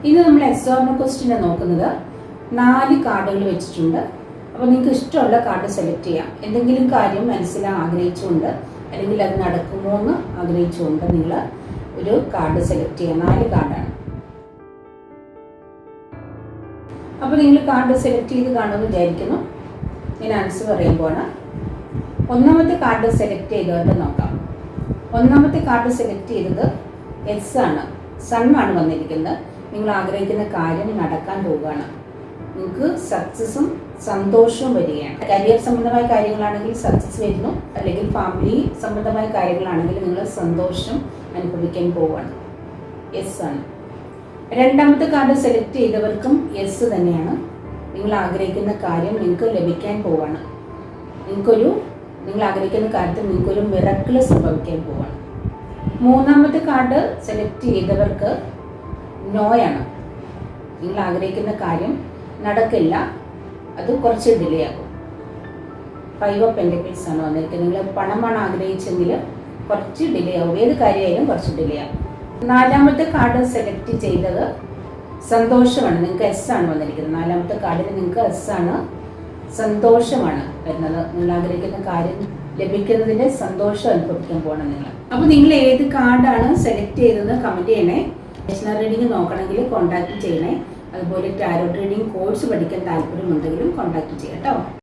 ഇന്ന് നമ്മൾ എക്സാമിന് ക്വസ്റ്റ്യൻ നോക്കുന്നത് 4 കാർഡുകൾ വെച്ചിട്ടുണ്ട്. അപ്പോൾ നിങ്ങൾക്ക് ഇഷ്ടമുള്ള കാർഡ് സെലക്ട് ചെയ്യാം. എന്തെങ്കിലും കാര്യം മനസ്സിലാൻ ആഗ്രഹിച്ചുകൊണ്ട് അല്ലെങ്കിൽ അത് നടക്കുമോ എന്ന് ആഗ്രഹിച്ചുകൊണ്ട് നിങ്ങൾ ഒരു കാർഡ് സെലക്ട് ചെയ്യാം. 4 കാർഡാണ്. അപ്പോൾ നിങ്ങൾ കാർഡ് സെലക്ട് ചെയ്ത് കാണുമെന്ന് വിചാരിക്കുന്നു. ഞാൻ ആൻസർ പറയുമ്പോഴാണ്. ഒന്നാമത്തെ കാർഡ് സെലക്ട് ചെയ്തവരുടെ നോക്കാം. ഒന്നാമത്തെ കാർഡ് സെലക്ട് ചെയ്തത് എസ് ആണ്. സൺ ആണ് വന്നിരിക്കുന്നത്. നിങ്ങൾ ആഗ്രഹിക്കുന്ന കാര്യം നടക്കാൻ പോവുകയാണ്. നിങ്ങൾക്ക് സക്സസും സന്തോഷവും വരികയാണ്. കരിയർ സംബന്ധമായ കാര്യങ്ങളാണെങ്കിൽ സക്സസ് വരുന്നു, അല്ലെങ്കിൽ ഫാമിലി സംബന്ധമായ കാര്യങ്ങളാണെങ്കിൽ നിങ്ങൾ സന്തോഷം അനുഭവിക്കാൻ പോവുകയാണ്. എസ് ആണ്. രണ്ടാമത്തെ കാർഡ് സെലക്ട് ചെയ്തവർക്കും എസ് തന്നെയാണ്. നിങ്ങൾ ആഗ്രഹിക്കുന്ന കാര്യം നിങ്ങൾക്ക് ലഭിക്കാൻ പോവുകയാണ്. നിങ്ങൾ ആഗ്രഹിക്കുന്ന കാര്യത്തിൽ നിങ്ങൾക്കൊരു മിറക്കിൾ സംഭവിക്കാൻ പോവുകയാണ്. മൂന്നാമത്തെ കാർഡ് സെലക്ട് ചെയ്തവർക്ക് നോയാണ്. നിങ്ങൾ ആഗ്രഹിക്കുന്ന കാര്യം നടക്കില്ല, അത് കുറച്ച് ഡിലേ ആകും. 5 ഓഫ് പെൻറ്റക്കിൾസ് ആണ് വന്നിരിക്കുന്നത്. നിങ്ങൾ പണമാണ് ആഗ്രഹിച്ചെങ്കിൽ കുറച്ച് ഡിലേ ആകും. ഏത് കാര്യമായാലും കുറച്ച് ഡിലേ ആകും. നാലാമത്തെ കാർഡ് സെലക്ട് ചെയ്തത് സന്തോഷമാണ്. നിങ്ങൾക്ക് എസ് ആണ് വന്നിരിക്കുന്നത്. നാലാമത്തെ കാർഡിൽ നിങ്ങൾക്ക് എസ് ആണ്, സന്തോഷമാണ് വരുന്നത്. നിങ്ങൾ ആഗ്രഹിക്കുന്ന കാര്യം ലഭിക്കുന്നതിൻ്റെ സന്തോഷം അനുഭവിക്കാൻ പോകണം നിങ്ങൾ. അപ്പോൾ നിങ്ങൾ ഏത് കാർഡാണ് സെലക്ട് ചെയ്തതെന്ന് കമൻറ്റ് ചെയ്യണേ. പേഴ്സണൽ റീഡിംഗ് നോക്കണമെങ്കിൽ കോൺടാക്റ്റ് ചെയ്യണേ. അതുപോലെ ടാരോട്ട് റീഡിംഗ് കോഴ്സ് പഠിക്കാൻ താല്പര്യമുണ്ടെങ്കിലും കോൺടാക്റ്റ് ചെയ്യാം കേട്ടോ.